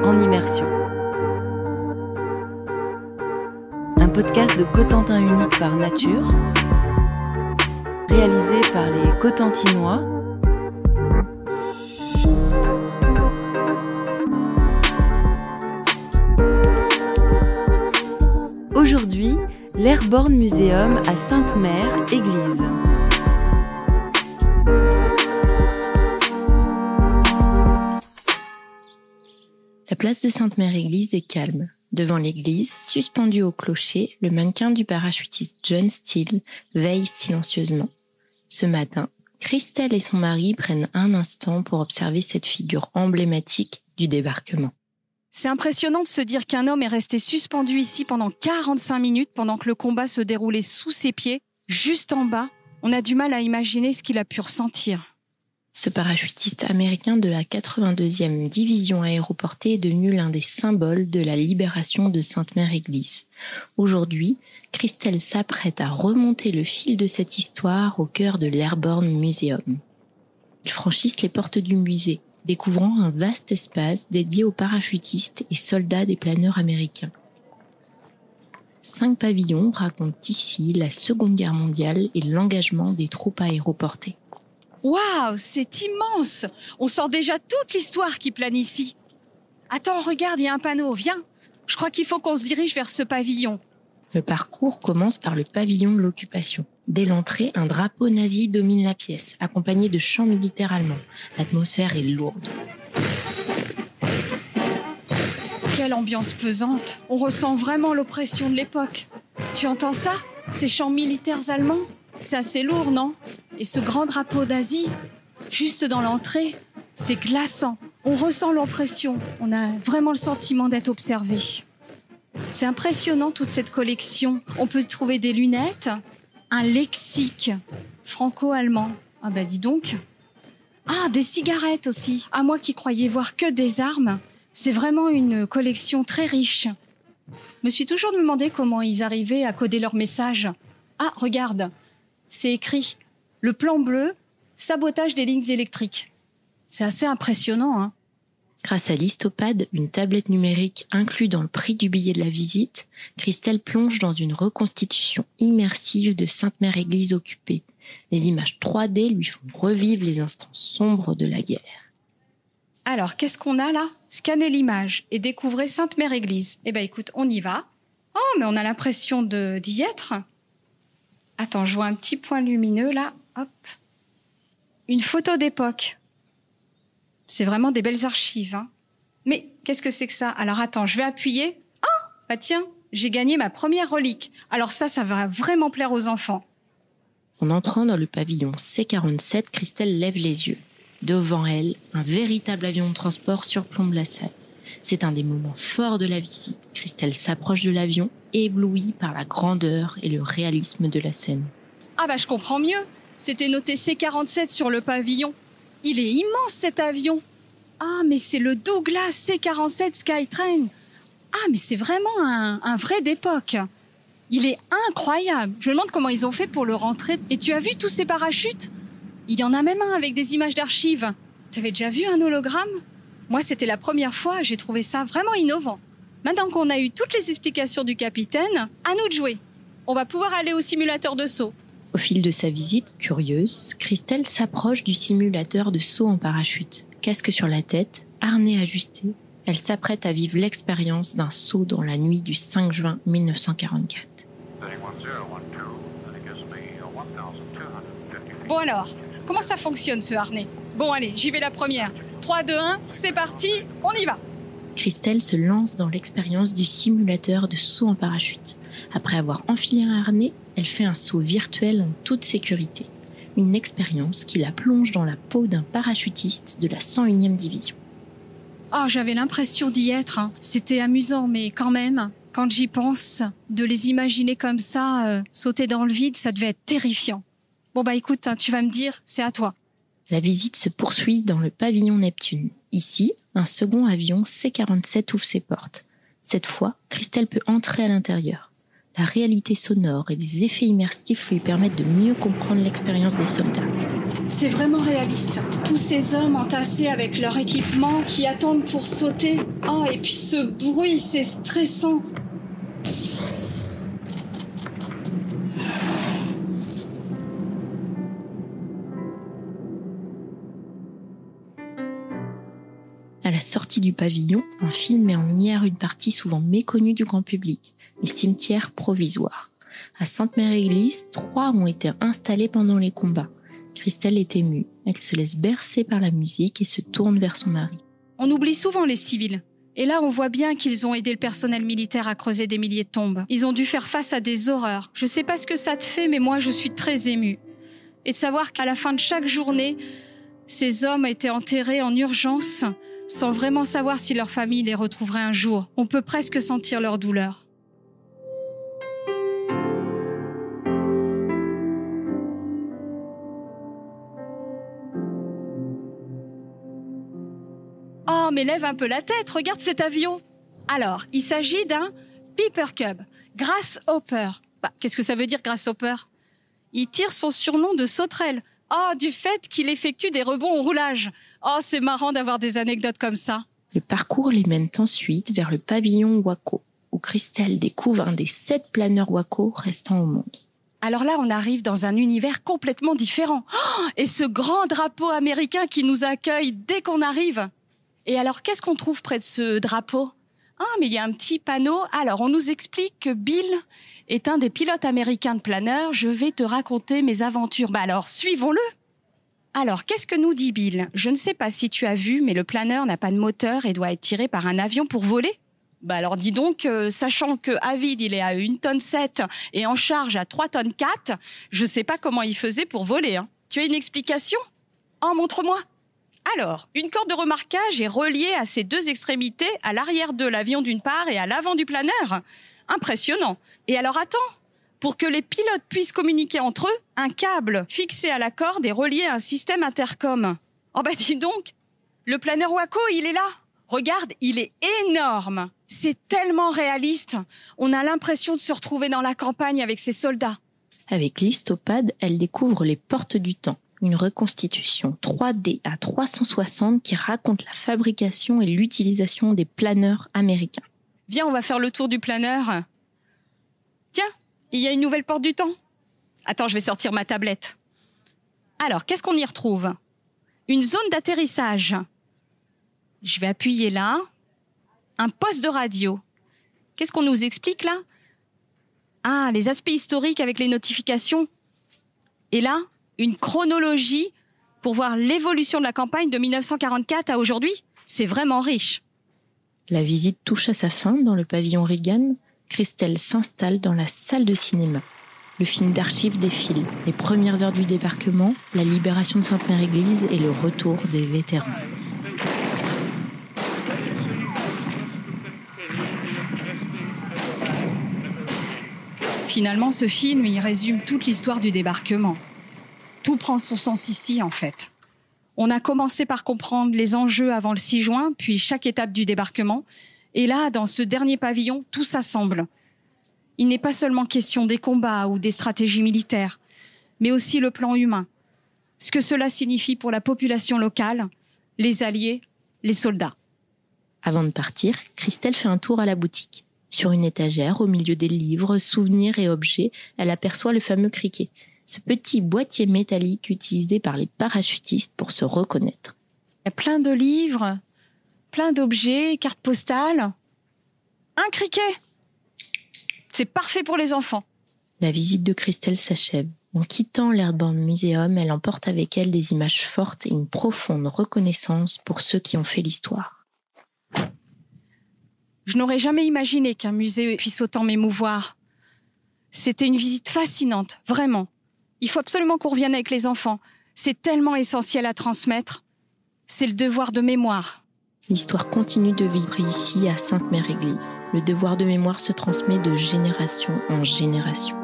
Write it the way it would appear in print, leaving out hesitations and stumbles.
En immersion. Un podcast de Cotentin unique par nature, réalisé par les Cotentinois. Aujourd'hui, l'Airborne Museum à Sainte-Mère-Église. La place de Sainte-Mère-Église est calme. Devant l'église, suspendu au clocher, le mannequin du parachutiste John Steele veille silencieusement. Ce matin, Christelle et son mari prennent un instant pour observer cette figure emblématique du débarquement. C'est impressionnant de se dire qu'un homme est resté suspendu ici pendant 45 minutes pendant que le combat se déroulait sous ses pieds, juste en bas. On a du mal à imaginer ce qu'il a pu ressentir. Ce parachutiste américain de la 82e division aéroportée est devenu l'un des symboles de la libération de Sainte-Mère-Église. Aujourd'hui, Christelle s'apprête à remonter le fil de cette histoire au cœur de l'Airborne Museum. Ils franchissent les portes du musée, découvrant un vaste espace dédié aux parachutistes et soldats des planeurs américains. 5 pavillons racontent ici la Seconde Guerre mondiale et l'engagement des troupes aéroportées. Waouh, c'est immense! On sent déjà toute l'histoire qui plane ici. Attends, regarde, il y a un panneau, viens. Je crois qu'il faut qu'on se dirige vers ce pavillon. Le parcours commence par le pavillon de l'occupation. Dès l'entrée, un drapeau nazi domine la pièce, accompagné de chants militaires allemands. L'atmosphère est lourde. Quelle ambiance pesante. On ressent vraiment l'oppression de l'époque. Tu entends ça? Ces chants militaires allemands? C'est assez lourd, non? Et ce grand drapeau d'Asie, juste dans l'entrée, c'est glaçant. On ressent l'oppression. On a vraiment le sentiment d'être observé. C'est impressionnant toute cette collection. On peut trouver des lunettes, un lexique franco-allemand. Ah bah dis donc. Ah, des cigarettes aussi. Ah, moi qui croyais voir que des armes, c'est vraiment une collection très riche. Je me suis toujours demandé comment ils arrivaient à coder leurs messages. Ah, regarde, c'est écrit « Le plan bleu, sabotage des lignes électriques ». C'est assez impressionnant, hein. Grâce à l'Histopad, une tablette numérique inclue dans le prix du billet de la visite, Christelle plonge dans une reconstitution immersive de Sainte-Mère-Église occupée. Les images 3D lui font revivre les instants sombres de la guerre. Alors, qu'est-ce qu'on a là? Scannez l'image et découvrez Sainte-Mère-Église. Eh ben écoute, on y va. Oh, mais on a l'impression d'y être. Attends, je vois un petit point lumineux là. Hop. Une photo d'époque. C'est vraiment des belles archives, hein. Mais qu'est-ce que c'est que ça? Alors attends, je vais appuyer. Ah, bah tiens, j'ai gagné ma première relique. Alors ça va vraiment plaire aux enfants. En entrant dans le pavillon C-47, Christelle lève les yeux. Devant elle, un véritable avion de transport surplombe la salle. C'est un des moments forts de la visite. Christelle s'approche de l'avion, éblouie par la grandeur et le réalisme de la scène. Ah bah je comprends mieux. C'était noté C-47 sur le pavillon. Il est immense cet avion. Ah mais c'est le Douglas C-47 Skytrain. Ah mais c'est vraiment un vrai d'époque. Il est incroyable. Je me demande comment ils ont fait pour le rentrer. Et tu as vu tous ces parachutes? Il y en a même un avec des images d'archives. T'avais déjà vu un hologramme? Moi, c'était la première fois. J'ai trouvé ça vraiment innovant. Maintenant qu'on a eu toutes les explications du capitaine, à nous de jouer. On va pouvoir aller au simulateur de saut. Au fil de sa visite, curieuse, Christelle s'approche du simulateur de saut en parachute. Casque sur la tête, harnais ajusté, elle s'apprête à vivre l'expérience d'un saut dans la nuit du 5 juin 1944. Bon alors, comment ça fonctionne ce harnais? Bon allez, j'y vais la première. 3, 2, 1, c'est parti, on y va. Christelle se lance dans l'expérience du simulateur de saut en parachute. Après avoir enfilé un harnais, elle fait un saut virtuel en toute sécurité. Une expérience qui la plonge dans la peau d'un parachutiste de la 101e division. Oh, j'avais l'impression d'y être, hein. C'était amusant, mais quand même, quand j'y pense, de les imaginer comme ça, sauter dans le vide, ça devait être terrifiant. Bon bah écoute, hein, tu vas me dire, c'est à toi. La visite se poursuit dans le pavillon Neptune. Ici, un second avion C-47 ouvre ses portes. Cette fois, Christelle peut entrer à l'intérieur. La réalité sonore et les effets immersifs lui permettent de mieux comprendre l'expérience des soldats. C'est vraiment réaliste. Tous ces hommes entassés avec leur équipement qui attendent pour sauter. Oh, et puis ce bruit, c'est stressant. À la sortie du pavillon, un film met en lumière une partie souvent méconnue du grand public, les cimetières provisoires. À Sainte-Mère-Église, 3 ont été installés pendant les combats. Christelle est émue. Elle se laisse bercer par la musique et se tourne vers son mari. On oublie souvent les civils. Et là, on voit bien qu'ils ont aidé le personnel militaire à creuser des milliers de tombes. Ils ont dû faire face à des horreurs. Je sais pas ce que ça te fait, mais moi, je suis très émue. Et de savoir qu'à la fin de chaque journée, ces hommes étaient enterrés en urgence, sans vraiment savoir si leur famille les retrouverait un jour. On peut presque sentir leur douleur. Oh, mais lève un peu la tête, regarde cet avion. Alors, il s'agit d'un Piper Cub, Grasshopper. Qu'est-ce que ça veut dire, Grasshopper? Il tire son surnom de sauterelle. Oh, du fait qu'il effectue des rebonds au roulage. Oh, c'est marrant d'avoir des anecdotes comme ça. Le parcours les mène ensuite vers le pavillon Waco, où Christelle découvre un des 7 planeurs Waco restants au monde. Alors là, on arrive dans un univers complètement différent. Oh, et ce grand drapeau américain qui nous accueille dès qu'on arrive. Et alors, qu'est-ce qu'on trouve près de ce drapeau? Ah, mais il y a un petit panneau. Alors, on nous explique que Bill est un des pilotes américains de planeurs. Je vais te raconter mes aventures. Alors, suivons-le. Alors, qu'est-ce que nous dit Bill? Je ne sais pas si tu as vu, mais le planeur n'a pas de moteur et doit être tiré par un avion pour voler. Alors dis donc, sachant que Avid, il est à 1,7 tonnes et en charge à 3,4 tonnes, je sais pas comment il faisait pour voler. Tu as une explication? Oh, montre-moi. Alors, une corde de remorquage est reliée à ses 2 extrémités, à l'arrière de l'avion d'une part et à l'avant du planeur. Impressionnant. Et alors attends, pour que les pilotes puissent communiquer entre eux, un câble fixé à la corde est relié à un système intercom. Oh dis donc, le planeur Waco, il est là. Regarde, il est énorme. C'est tellement réaliste. On a l'impression de se retrouver dans la campagne avec ses soldats. Avec l'histopad, elle découvre les portes du temps. Une reconstitution 3D à 360 qui raconte la fabrication et l'utilisation des planeurs américains. Viens, on va faire le tour du planeur. Tiens, il y a une nouvelle porte du temps. Attends, je vais sortir ma tablette. Alors, qu'est-ce qu'on y retrouve? Une zone d'atterrissage. Je vais appuyer là. Un poste de radio. Qu'est-ce qu'on nous explique là? Ah, les aspects historiques avec les notifications. Et là, une chronologie pour voir l'évolution de la campagne de 1944 à aujourd'hui. C'est vraiment riche. La visite touche à sa fin dans le pavillon Reagan. Christelle s'installe dans la salle de cinéma. Le film d'archives défile. Les premières heures du débarquement, la libération de Sainte-Mère-Église et le retour des vétérans. Finalement, ce film, il résume toute l'histoire du débarquement. Tout prend son sens ici, en fait. On a commencé par comprendre les enjeux avant le 6 juin, puis chaque étape du débarquement. Et là, dans ce dernier pavillon, tout s'assemble. Il n'est pas seulement question des combats ou des stratégies militaires, mais aussi le plan humain. Ce que cela signifie pour la population locale, les alliés, les soldats. Avant de partir, Christelle fait un tour à la boutique. Sur une étagère, au milieu des livres, souvenirs et objets, elle aperçoit le fameux criquet. Ce petit boîtier métallique utilisé par les parachutistes pour se reconnaître. Il y a plein de livres, plein d'objets, cartes postales. Un criquet! C'est parfait pour les enfants. La visite de Christelle s'achève. En quittant l'Airborne Museum, elle emporte avec elle des images fortes et une profonde reconnaissance pour ceux qui ont fait l'histoire. Je n'aurais jamais imaginé qu'un musée puisse autant m'émouvoir. C'était une visite fascinante, vraiment. Il faut absolument qu'on revienne avec les enfants. C'est tellement essentiel à transmettre. C'est le devoir de mémoire. L'histoire continue de vivre ici à Sainte-Mère-Église. Le devoir de mémoire se transmet de génération en génération.